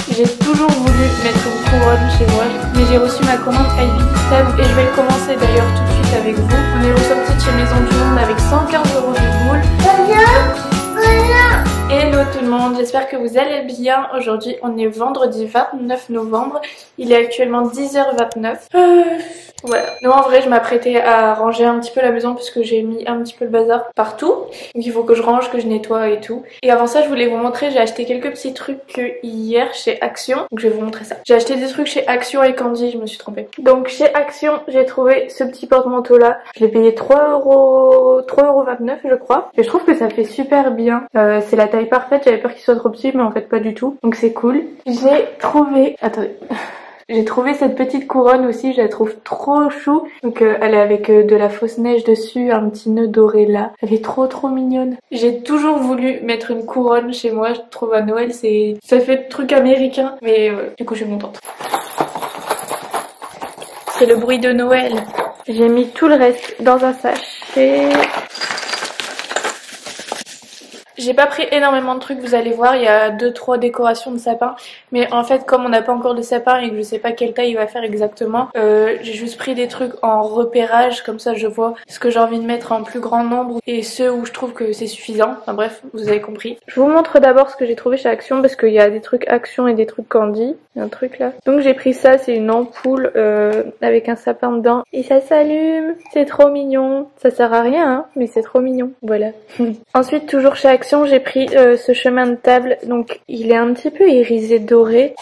J'ai toujours voulu mettre une couronne chez moi, mais j'ai reçu ma commande Ivy System et je vais le commencer d'ailleurs tout de suite avec vous. On est ressorti de chez Maison du Monde avec 115 € de boule. Hello tout le monde, j'espère que vous allez bien. Aujourd'hui on est vendredi 29 novembre, il est actuellement 10h29. Voilà, non en vrai je m'apprêtais à ranger un petit peu la maison parce que j'ai mis un petit peu le bazar partout. Donc il faut que je range, que je nettoie et tout. Et avant ça je voulais vous montrer, j'ai acheté quelques petits trucs hier chez Action. Donc je vais vous montrer ça. J'ai acheté des trucs chez Action et Candy, je me suis trompée. Donc chez Action j'ai trouvé ce petit porte-manteau là. Je l'ai payé 3,29 € je crois. Et je trouve que ça fait super bien. C'est la taille parfaite, j'avais peur qu'il soit trop petit mais en fait pas du tout. Donc c'est cool. J'ai trouvé... Attendez... J'ai trouvé cette petite couronne aussi, je la trouve trop chou. Donc elle est avec de la fausse neige dessus, un petit nœud doré là. Elle est trop mignonne. J'ai toujours voulu mettre une couronne chez moi, je trouve à Noël ça fait truc américain. Mais du coup je suis contente. C'est le bruit de Noël. J'ai mis tout le reste dans un sachet. J'ai pas pris énormément de trucs, vous allez voir, il y a 2-3 décorations de sapin. Mais en fait, comme on n'a pas encore de sapin et que je sais pas quelle taille il va faire exactement, j'ai juste pris des trucs en repérage, comme ça je vois ce que j'ai envie de mettre en plus grand nombre et ceux où je trouve que c'est suffisant. Enfin bref, vous avez compris. Je vous montre d'abord ce que j'ai trouvé chez Action parce qu'il y a des trucs Action et des trucs Candy. Il y a un truc là. Donc j'ai pris ça, c'est une ampoule avec un sapin dedans et ça s'allume. C'est trop mignon. Ça sert à rien, hein, mais c'est trop mignon. Voilà. Ensuite, toujours chez Action, j'ai pris ce chemin de table, donc il est un petit peu irisé doré,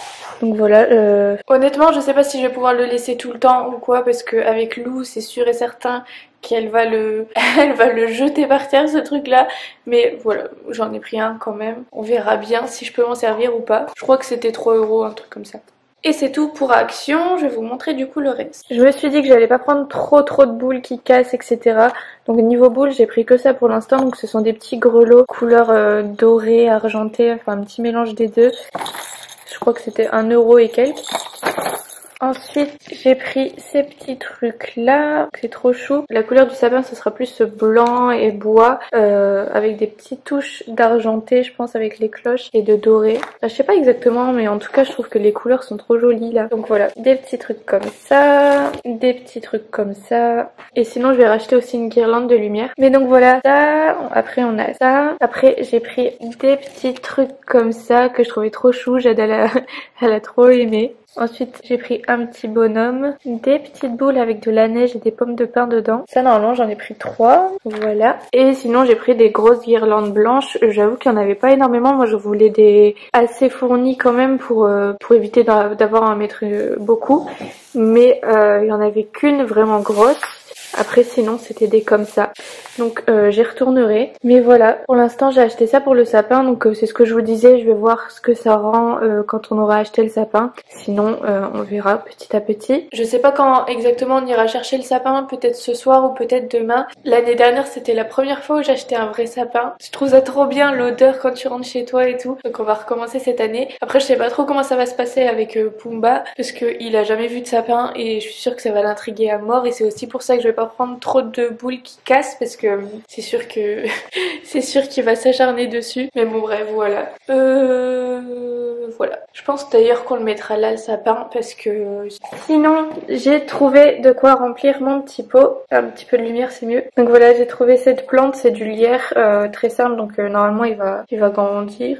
donc voilà. Honnêtement je sais pas si je vais pouvoir le laisser tout le temps ou quoi, parce qu'avec Lou c'est sûr et certain qu'elle va elle va le jeter par terre ce truc là, mais voilà, j'en ai pris un quand même, on verra bien si je peux m'en servir ou pas. Je crois que c'était 3 €, un truc comme ça. Et c'est tout pour Action, je vais vous montrer du coup le reste. Je me suis dit que j'allais pas prendre trop de boules qui cassent, etc. Donc niveau boules, j'ai pris que ça pour l'instant. Donc ce sont des petits grelots couleur dorée, argentée, enfin un petit mélange des deux. Je crois que c'était 1 € et quelques. Ensuite, j'ai pris ces petits trucs là, c'est trop chou. La couleur du sapin, ce sera plus blanc et bois, avec des petites touches d'argenté, je pense, avec les cloches et de doré. Enfin, je sais pas exactement, mais en tout cas, je trouve que les couleurs sont trop jolies là. Donc voilà, des petits trucs comme ça, des petits trucs comme ça. Et sinon, je vais racheter aussi une guirlande de lumière. Mais donc voilà, ça. Après, on a ça. Après, j'ai pris des petits trucs comme ça que je trouvais trop chou. Jade, elle a trop aimé. Ensuite, j'ai pris un petit bonhomme, des petites boules avec de la neige et des pommes de pin dedans. Ça, normalement, j'en ai pris 3. Voilà. Et sinon, j'ai pris des grosses guirlandes blanches. J'avoue qu'il n'y en avait pas énormément. Moi, je voulais des assez fournis quand même pour éviter d'avoir à en mettre beaucoup. Mais il y en avait qu'une vraiment grosse. Après sinon c'était des comme ça, donc j'y retournerai. Mais voilà, pour l'instant j'ai acheté ça pour le sapin, donc c'est ce que je vous disais, je vais voir ce que ça rend quand on aura acheté le sapin. Sinon on verra petit à petit. Je sais pas quand exactement on ira chercher le sapin, peut-être ce soir ou peut-être demain. L'année dernière c'était la première fois où j'achetais un vrai sapin. Je trouve ça trop bien l'odeur quand tu rentres chez toi et tout, donc on va recommencer cette année. Après je sais pas trop comment ça va se passer avec Pumba, parce qu'il a jamais vu de sapin et je suis sûre que ça va l'intriguer à mort, et c'est aussi pour ça que je vais pas prendre trop de boules qui cassent parce que c'est sûr que c'est sûr qu'il va s'acharner dessus. Mais bon bref, voilà. Voilà. Je pense d'ailleurs qu'on le mettra là le sapin parce que sinon j'ai trouvé de quoi remplir mon petit pot. Un petit peu de lumière c'est mieux. Donc voilà, j'ai trouvé cette plante, c'est du lierre très simple, donc normalement il va grandir.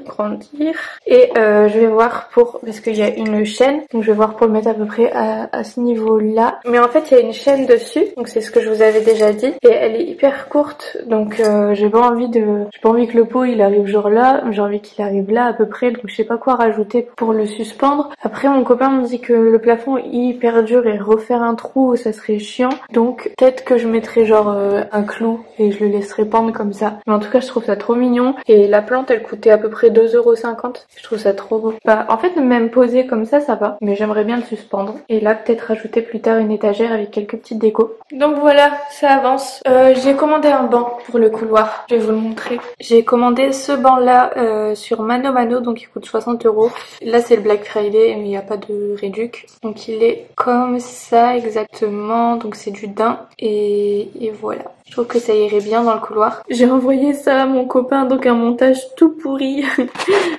Et je vais voir parce qu'il y a une chaîne, donc je vais voir pour le mettre à peu près à ce niveau là. Mais en fait il y a une chaîne dessus, donc c'est ce que je vous avais déjà dit, et elle est hyper courte, donc j'ai pas envie que le pot il arrive genre là, j'ai envie qu'il arrive là à peu près, donc je sais pas quoi rajouter pour le suspendre. Après mon copain me dit que le plafond est hyper dur et refaire un trou ça serait chiant, donc peut-être que je mettrai genre un clou et je le laisserai pendre comme ça. Mais en tout cas je trouve ça trop mignon, et la plante elle coûtait à peu près 2,50 €. Je trouve ça trop beau. Bah en fait même posé comme ça va, mais j'aimerais bien le suspendre, et là peut-être rajouter plus tard une étagère avec quelques petites décos. Donc voilà, ça avance. J'ai commandé un banc pour le couloir, je vais vous le montrer. J'ai commandé ce banc là sur Mano Mano, donc il coûte 60 €. Là c'est le Black Friday mais il n'y a pas de réduc, donc il est comme ça exactement, donc c'est du daim, et voilà. Je trouve que ça irait bien dans le couloir. J'ai envoyé ça à mon copain, donc un montage tout pourri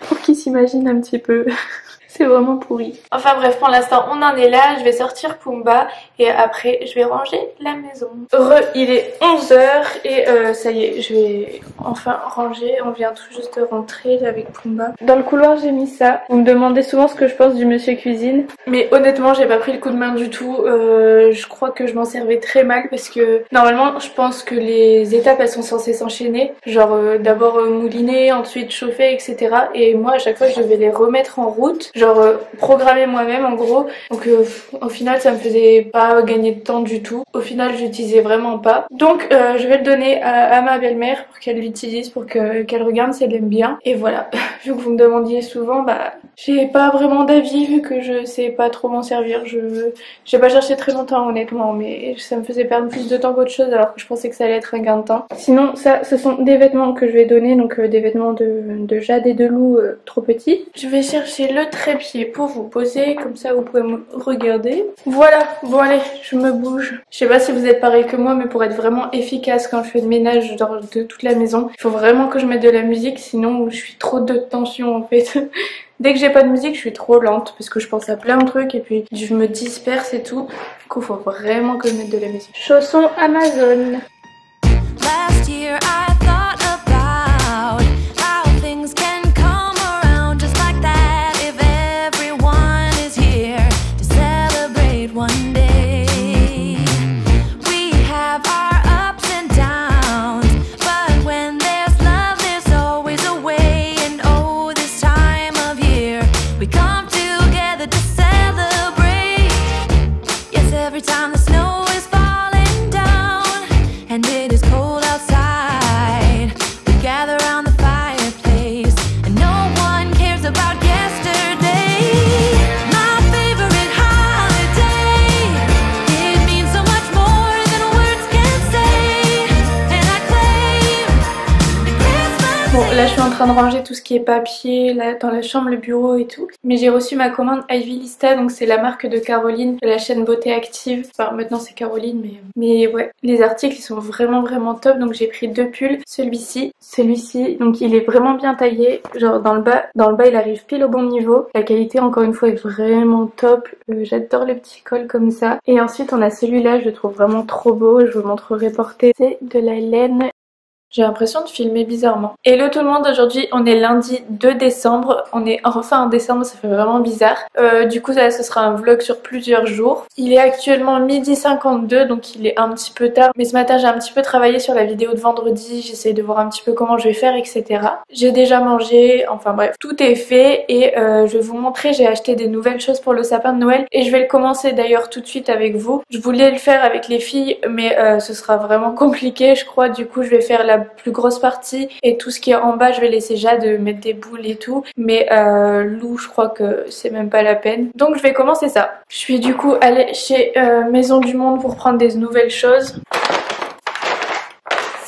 pour qu'il s'imagine un petit peu. C'est vraiment pourri. Enfin bref, pour l'instant on en est là, je vais sortir Pumba et après je vais ranger la maison. Il est 11 h et ça y est, je vais enfin ranger. On vient tout juste de rentrer avec Pumba. Dans le couloir j'ai mis ça. Vous me demandez souvent ce que je pense du monsieur cuisine. Mais honnêtement j'ai pas pris le coup de main du tout. Je crois que je m'en servais très mal parce que normalement je pense que les étapes elles sont censées s'enchaîner. Genre d'abord mouliner, ensuite chauffer, etc. Et moi à chaque fois je devais les remettre en route. Genre programmer moi-même en gros. Donc au final ça me faisait pas gagner de temps du tout. Au final j'utilisais vraiment pas. Donc je vais le donner à ma belle-mère pour qu'elle l'utilise, pour qu'elle regarde si elle aime bien. Et voilà, vu que vous me demandiez souvent, bah j'ai pas vraiment d'avis vu que je sais pas trop m'en servir. J'ai pas cherché très longtemps honnêtement, mais ça me faisait perdre plus de temps qu'autre chose alors que je pensais que ça allait être un gain de temps. Sinon ça ce sont des vêtements que je vais donner, donc des vêtements de Jade et de Lou trop petits. Je vais chercher le trépied pour vous poser, comme ça vous pouvez me regarder. Voilà, bon allez, je me bouge. Je sais pas si vous êtes pareil que moi, mais pour être vraiment efficace quand je fais le ménage de toute la maison, il faut vraiment que je mette de la musique, sinon je suis trop de tension en fait. Dès que j'ai pas de musique, je suis trop lente parce que je pense à plein de trucs et puis je me disperse et tout. Du coup, il faut vraiment que je mette de la musique. Chaussons Amazon. Last year I thought about how things can come around just like that if everyone is here to celebrate one day. We have our ups and downs, but when there's love there's always a way. And oh, this time of year we come together to celebrate. Yes, every time the snow is falling down and it is cold outside, we gather around the fireplace and no one cares about yesterday. My favorite holiday, it means so much more than words can say. And I claim Christmas. Bon, là je suis en train de ranger tout ce qui est papier là, dans la chambre, le bureau et tout. Mais j'ai reçu ma commande Ivy Lista, donc c'est la marque de Caroline, de la chaîne Beauté Active. Enfin maintenant c'est Caroline, mais ouais, les articles ils sont vraiment top. Donc j'ai pris deux pulls, celui-ci, donc il est vraiment bien taillé. Genre dans le bas il arrive pile au bon niveau. La qualité encore une fois est vraiment top. J'adore les petits cols comme ça. Et ensuite on a celui-là, je le trouve vraiment trop beau. Je vous montrerai porté. C'est de la laine. J'ai l'impression de filmer bizarrement. Hello tout le monde, aujourd'hui on est lundi 2 décembre. On est enfin en décembre, ça fait vraiment bizarre. Du coup ça, ce sera un vlog sur plusieurs jours. Il est actuellement 12h52, donc il est un petit peu tard. Mais ce matin j'ai un petit peu travaillé sur la vidéo de vendredi. J'essaie de voir un petit peu comment je vais faire, etc. J'ai déjà mangé, enfin bref, tout est fait. Et je vais vous montrer, j'ai acheté des nouvelles choses pour le sapin de Noël. Et je vais le commencer d'ailleurs tout de suite avec vous. Je voulais le faire avec les filles, mais ce sera vraiment compliqué je crois. Du coup je vais faire la plus grosse partie et tout ce qui est en bas je vais laisser Jade mettre des boules et tout, mais Lou je crois que c'est même pas la peine, donc je vais commencer ça. Je suis du coup allée chez Maison du Monde pour prendre des nouvelles choses.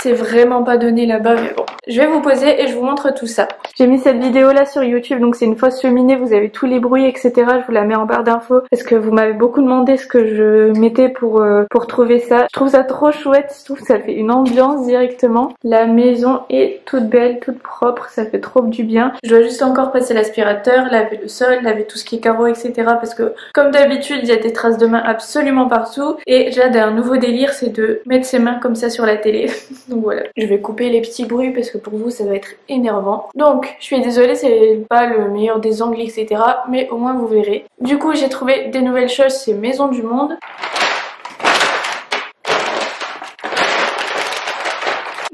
C'est vraiment pas donné là-bas, mais bon. Je vais vous poser et je vous montre tout ça. J'ai mis cette vidéo là sur YouTube, donc c'est une fausse cheminée, vous avez tous les bruits, etc. Je vous la mets en barre d'infos parce que vous m'avez beaucoup demandé ce que je mettais pour trouver ça. Je trouve ça trop chouette, je trouve que ça fait une ambiance directement. La maison est toute belle, toute propre, ça fait trop du bien. Je dois juste encore passer l'aspirateur, laver le sol, laver tout ce qui est carreaux, etc. Parce que comme d'habitude, il y a des traces de mains absolument partout. Et Jade a un nouveau délire, c'est de mettre ses mains comme ça sur la télé. Donc voilà, je vais couper les petits bruits parce que pour vous ça va être énervant. Donc je suis désolée, c'est pas le meilleur des angles, etc. Mais au moins vous verrez. Du coup j'ai trouvé des nouvelles choses chez Maison du Monde.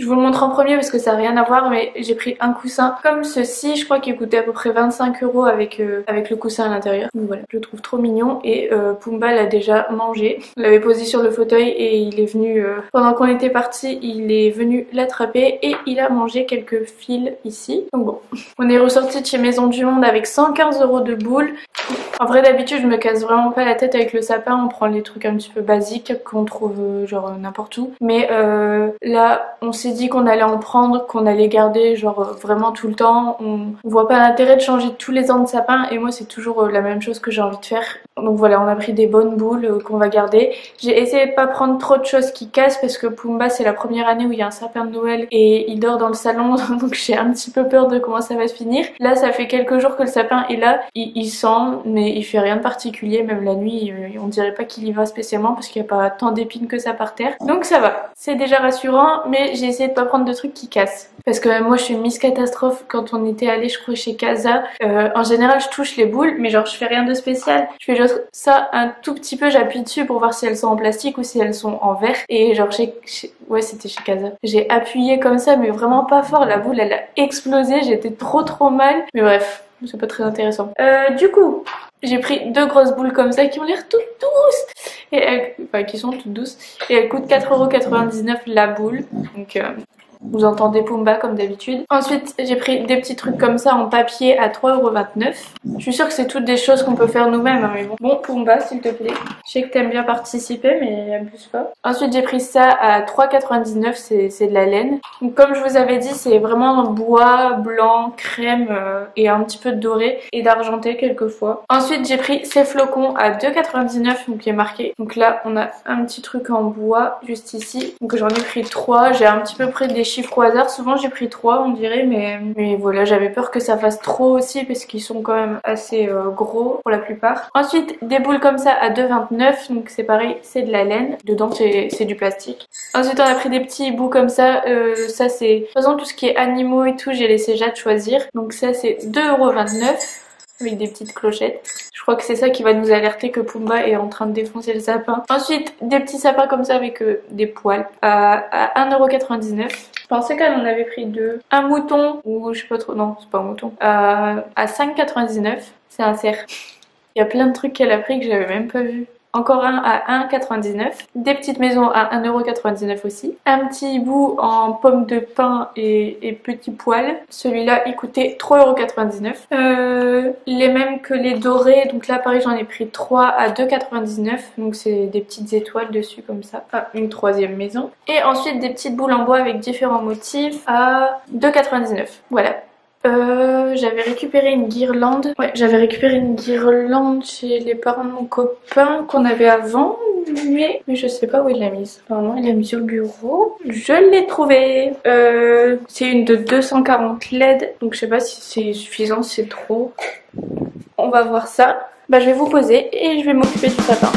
Je vous le montre en premier parce que ça n'a rien à voir, mais j'ai pris un coussin comme ceci, je crois qu'il coûtait à peu près 25 € avec le coussin à l'intérieur. Donc voilà, je le trouve trop mignon et Pumba l'a déjà mangé. On l'avait posé sur le fauteuil et il est venu, pendant qu'on était parti, il est venu l'attraper et il a mangé quelques fils ici. Donc bon, on est ressorti de chez Maison du Monde avec 115 € de boules. En vrai d'habitude je me casse vraiment pas la tête avec le sapin, on prend les trucs un petit peu basiques qu'on trouve genre n'importe où. Mais là on s'est dit qu'on allait en prendre, qu'on allait garder genre vraiment tout le temps. On voit pas l'intérêt de changer tous les ans de sapin et moi c'est toujours la même chose que j'ai envie de faire. Donc voilà, on a pris des bonnes boules qu'on va garder. J'ai essayé de pas prendre trop de choses qui cassent parce que Pumba c'est la première année où il y a un sapin de Noël et il dort dans le salon donc j'ai un petit peu peur de comment ça va se finir. Là ça fait quelques jours que le sapin est là, il sent mais il fait rien de particulier, même la nuit on dirait pas qu'il y va spécialement parce qu'il n'y a pas tant d'épines que ça par terre. Donc ça va, c'est déjà rassurant, mais j'ai essayé de pas prendre de trucs qui cassent. Parce que moi je suis Miss Catastrophe quand on était allé je crois chez Casa. En général je touche les boules mais genre je fais rien de spécial. Je fais juste ça un tout petit peu, j'appuie dessus pour voir si elles sont en plastique ou si elles sont en verre. Et genre ouais c'était chez Casa. J'ai appuyé comme ça mais vraiment pas fort, la boule elle a explosé, j'étais trop mal. Mais bref, c'est pas très intéressant. Du coup, j'ai pris 2 grosses boules comme ça qui ont l'air toutes douces. Et enfin qui sont toutes douces. Et elles coûtent 4,99€ la boule. Donc vous entendez Pumba comme d'habitude. Ensuite, j'ai pris des petits trucs comme ça en papier à 3,29€. Je suis sûre que c'est toutes des choses qu'on peut faire nous-mêmes, hein, mais bon. Bon, Pumba, s'il te plaît. Je sais que t'aimes bien participer, mais abuse pas. Ensuite, j'ai pris ça à 3,99€, c'est de la laine. Donc, comme je vous avais dit, c'est vraiment bois, blanc, crème et un petit peu de doré et d'argenté quelquefois. Ensuite, j'ai pris ces flocons à 2,99€, donc qui est marqué. Donc là, on a un petit truc en bois juste ici. Donc j'en ai pris 3. J'ai un petit peu pris des chiffres au hasard, souvent j'ai pris 3 on dirait, mais voilà, j'avais peur que ça fasse trop aussi parce qu'ils sont quand même assez gros pour la plupart. Ensuite des boules comme ça à 2,29€, donc c'est pareil, c'est de la laine, dedans c'est du plastique. Ensuite on a pris des petits bouts comme ça, ça c'est, de toute façon tout ce qui est animaux et tout j'ai laissé Jade choisir, donc ça c'est 2,29€ avec des petites clochettes. Je crois que c'est ça qui va nous alerter que Pumba est en train de défoncer le sapin. Ensuite, des petits sapins comme ça avec des poils à 1,99€. Je pensais qu'elle en avait pris 2. Un mouton, ou je sais pas trop, non c'est pas un mouton, à 5,99€. C'est un cerf. Il y a plein de trucs qu'elle a pris que j'avais même pas vu. Encore un à 1,99€. Des petites maisons à 1,99€ aussi. Un petit bout en pomme de pin et petits poils. Celui-là, il coûtait 3,99€. Les mêmes que les dorés. Donc là, pareil, j'en ai pris 3 à 2,99€. Donc c'est des petites étoiles dessus comme ça. Ah, une troisième maison. Et ensuite, des petites boules en bois avec différents motifs à 2,99€. Voilà. J'avais récupéré une guirlande. Ouais, j'avais récupéré une guirlande chez les parents de mon copain qu'on avait avant, mais je sais pas où il l'a mise. Apparemment, il l'a mise sur le bureau. Je l'ai trouvée. C'est une de 240 LED, donc je sais pas si c'est suffisant, si c'est trop. On va voir ça. Bah, je vais vous poser et je vais m'occuper du sapin.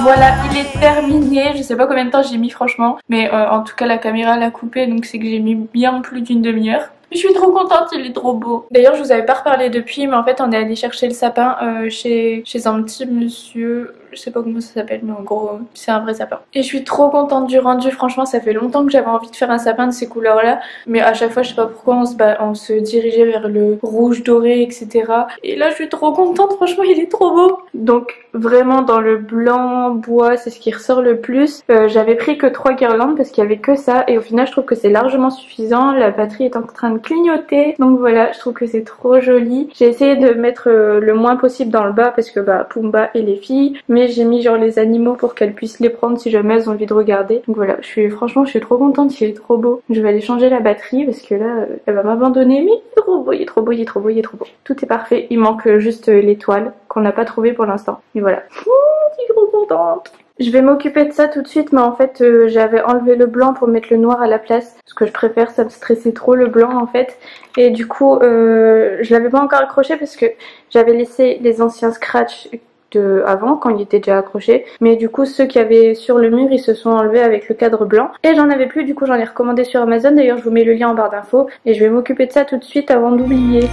Voilà, il est terminé. Je sais pas combien de temps j'ai mis franchement, mais en tout cas la caméra l'a coupé, donc c'est que j'ai mis bien plus d'une demi-heure. Je suis trop contente, il est trop beau. D'ailleurs je vous avais pas reparlé depuis, mais en fait on est allé chercher le sapin chez un petit monsieur, je sais pas comment ça s'appelle, mais en gros c'est un vrai sapin. Et je suis trop contente du rendu, franchement ça fait longtemps que j'avais envie de faire un sapin de ces couleurs là, mais à chaque fois je sais pas pourquoi on se dirigeait vers le rouge doré etc. Et là je suis trop contente, franchement il est trop beau. Donc vraiment dans le blanc bois c'est ce qui ressort le plus. J'avais pris que 3 guirlandes parce qu'il y avait que ça et au final je trouve que c'est largement suffisant. La batterie est en train de clignoter, donc voilà, je trouve que c'est trop joli. J'ai essayé de mettre le moins possible dans le bas parce que bah Pumba et les filles, mais j'ai mis genre les animaux pour qu'elles puissent les prendre si jamais elles ont envie de regarder. Donc voilà, franchement je suis trop contente, il est trop beau. Je vais aller changer la batterie parce que là elle va m'abandonner, mais il est trop beau, il est trop beau, il est trop beau, il est trop beau. Tout est parfait, il manque juste l'étoile qu'on n'a pas trouvé pour l'instant. Et voilà. Je suis trop contente. Je vais m'occuper de ça tout de suite, mais en fait j'avais enlevé le blanc pour mettre le noir à la place. Ce que je préfère, ça me stressait trop le blanc en fait. Et du coup je l'avais pas encore accroché parce que j'avais laissé les anciens scratchs de avant quand il était déjà accroché, mais du coup ceux qui avaient sur le mur ils se sont enlevés avec le cadre blanc et j'en avais plus, du coup j'en ai recommandé sur Amazon. D'ailleurs je vous mets le lien en barre d'infos et je vais m'occuper de ça tout de suite avant d'oublier.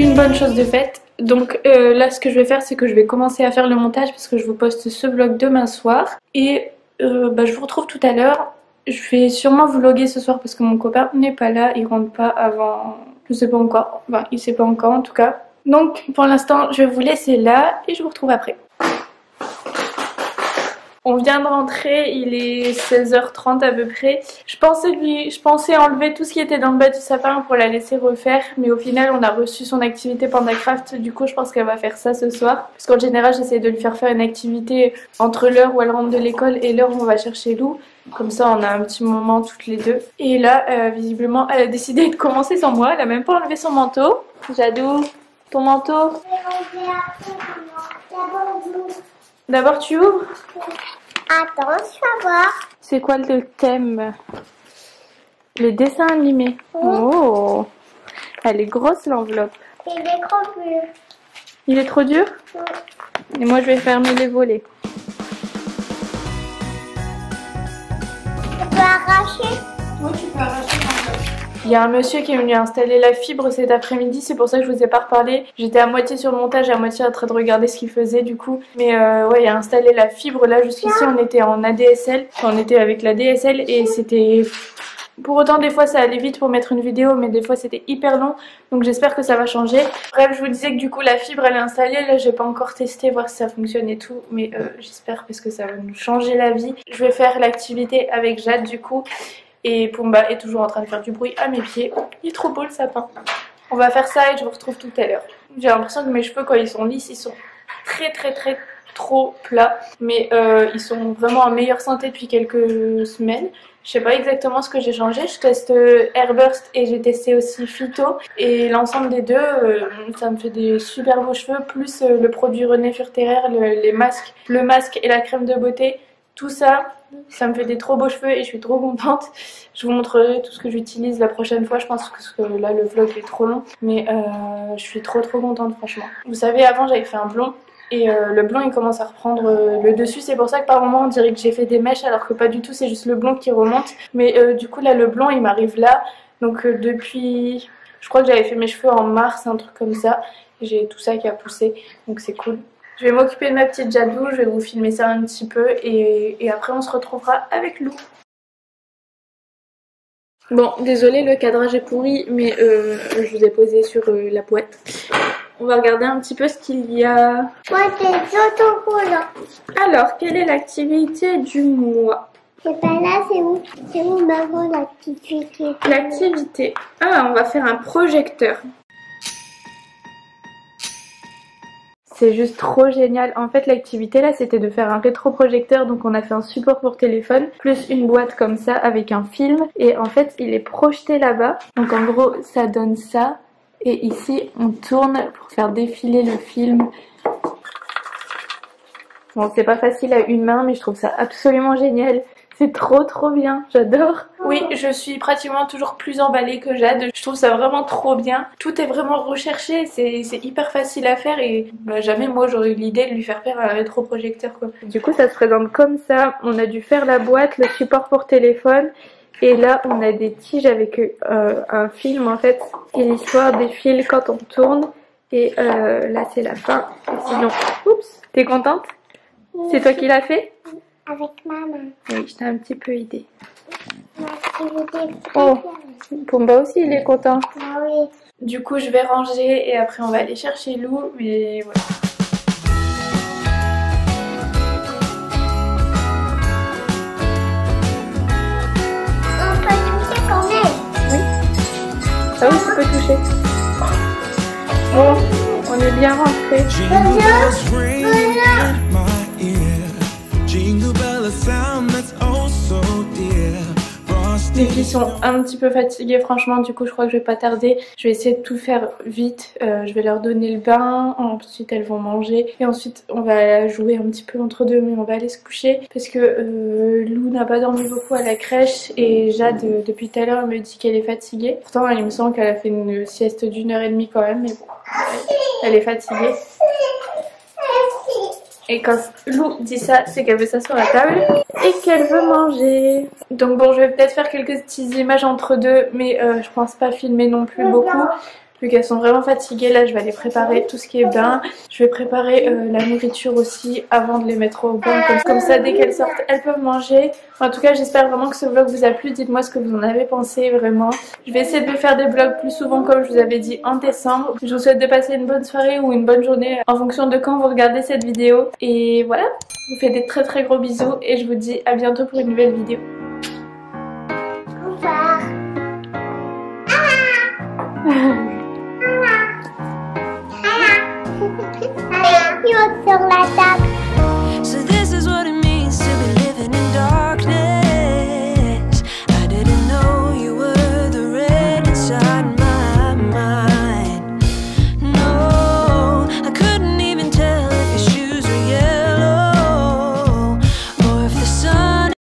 une bonne chose de faite. Donc là ce que je vais faire c'est que je vais commencer à faire le montage parce que je vous poste ce vlog demain soir. Et je vous retrouve tout à l'heure. Je vais sûrement vlogger ce soir parce que mon copain n'est pas là, il rentre pas avant... Je sais pas encore, enfin il sait pas encore en tout cas. Donc pour l'instant je vais vous laisser là et je vous retrouve après. On vient de rentrer, il est 16h30 à peu près. Je pensais enlever tout ce qui était dans le bas du sapin pour la laisser refaire. Mais au final on a reçu son activité PandaCraft. Du coup je pense qu'elle va faire ça ce soir. Parce qu'en général j'essaie de lui faire une activité entre l'heure où elle rentre de l'école et l'heure où on va chercher Lou. Comme ça on a un petit moment toutes les deux. Et là visiblement elle a décidé de commencer sans moi. Elle a même pas enlevé son manteau. Jadou, ton manteau. D'abord tu ouvres. Attends, je vais voir. C'est quoi le thème? Le dessin animé. Oh, elle est grosse l'enveloppe. Il est trop dur. Il est trop dur? Et moi je vais fermer les volets. Tu peux arracher? Oui, tu peux arracher l'enveloppe. Il y a un monsieur qui est venu installer la fibre cet après-midi, c'est pour ça que je vous ai pas reparlé. J'étais à moitié sur le montage, à moitié en train de regarder ce qu'il faisait du coup. Mais ouais, il a installé la fibre. Là jusqu'ici on était en ADSL, on était avec la DSL et c'était... Pour autant des fois ça allait vite pour mettre une vidéo, mais des fois c'était hyper long. Donc j'espère que ça va changer. Bref, je vous disais que du coup la fibre elle est installée. Là j'ai pas encore testé, voir si ça fonctionne et tout. Mais j'espère parce que ça va nous changer la vie. Je vais faire l'activité avec Jade du coup. Et Pumba est toujours en train de faire du bruit à mes pieds. Il est trop beau le sapin. On va faire ça et je vous retrouve tout à l'heure. J'ai l'impression que mes cheveux quand ils sont lisses, ils sont très trop plats. Mais ils sont vraiment en meilleure santé depuis quelques semaines. Je sais pas exactement ce que j'ai changé. Je teste Airburst et j'ai testé aussi Phyto. Et l'ensemble des deux, ça me fait des super beaux cheveux. Plus le produit René Furterer, les masques, le masque et la crème de beauté. Tout ça, ça me fait des trop beaux cheveux et je suis trop contente. Je vous montrerai tout ce que j'utilise la prochaine fois. Je pense que là le vlog est trop long. Mais je suis trop contente franchement. Vous savez, avant j'avais fait un blond. Et le blond il commence à reprendre le dessus. C'est pour ça que par moment on dirait que j'ai fait des mèches alors que pas du tout, c'est juste le blond qui remonte. Mais du coup là le blond il m'arrive là. Donc depuis... Je crois que j'avais fait mes cheveux en mars, un truc comme ça. J'ai tout ça qui a poussé. Donc c'est cool. Je vais m'occuper de ma petite Jadou, je vais vous filmer ça un petit peu et après on se retrouvera avec Lou. Bon, désolé le cadrage est pourri, mais je vous ai posé sur la boîte. On va regarder un petit peu ce qu'il y a. Moi, c'est autocollants. Alors, quelle est l'activité du mois? C'est pas là, c'est où? C'est où maman l'activité? L'activité. Ah, on va faire un projecteur. C'est juste trop génial. En fait l'activité là c'était de faire un rétroprojecteur. Donc on a fait un support pour téléphone plus une boîte comme ça avec un film. Et en fait il est projeté là-bas. Donc en gros ça donne ça. Et ici on tourne pour faire défiler le film. Bon c'est pas facile à une main mais je trouve ça absolument génial. C'est trop bien, j'adore. Oui, je suis pratiquement toujours plus emballée que Jade. Je trouve ça vraiment trop bien. Tout est vraiment recherché, c'est hyper facile à faire et jamais moi j'aurais eu l'idée de lui faire un rétroprojecteur quoi. Du coup ça se présente comme ça. On a dû faire la boîte, le support pour téléphone. Et là on a des tiges avec un film en fait. Et l'histoire défile quand on tourne. Et là c'est la fin. Et sinon, oups, t'es contente? C'est toi qui l'as fait? Avec maman. Oui, je t'ai un petit peu aidé. L'activité. Oh, Pumba aussi il est content. Ah oui. Du coup je vais ranger et après on va aller chercher Lou, mais voilà. On peut toucher quand même. Oui. Ah oui, tu peux toucher. Bon, on est bien rentrés. Les filles sont un petit peu fatiguées franchement, du coup je crois que je vais pas tarder. Je vais essayer de tout faire vite, je vais leur donner le bain, ensuite elles vont manger et ensuite on va jouer un petit peu entre deux mais on va aller se coucher parce que Lou n'a pas dormi beaucoup à la crèche et Jade depuis tout à l'heure me dit qu'elle est fatiguée. Pourtant il me semble qu'elle a fait une sieste d'1h30 quand même mais bon, elle est fatiguée. Et quand Lou dit ça, c'est qu'elle veut s'asseoir à table et qu'elle veut manger. Donc bon, je vais peut-être faire quelques petites images entre deux, mais je pense pas filmer non plus beaucoup. vu qu'elles sont vraiment fatiguées. Là je vais aller préparer tout ce qui est bain. Je vais préparer la nourriture aussi avant de les mettre au bain, comme ça dès qu'elles sortent elles peuvent manger. En tout cas j'espère vraiment que ce vlog vous a plu. Dites-moi ce que vous en avez pensé vraiment. Je vais essayer de faire des vlogs plus souvent comme je vous avais dit en décembre. Je vous souhaite de passer une bonne soirée ou une bonne journée en fonction de quand vous regardez cette vidéo. Et voilà, je vous fais des très gros bisous et je vous dis à bientôt pour une nouvelle vidéo. Au revoir. Il monte sur la table.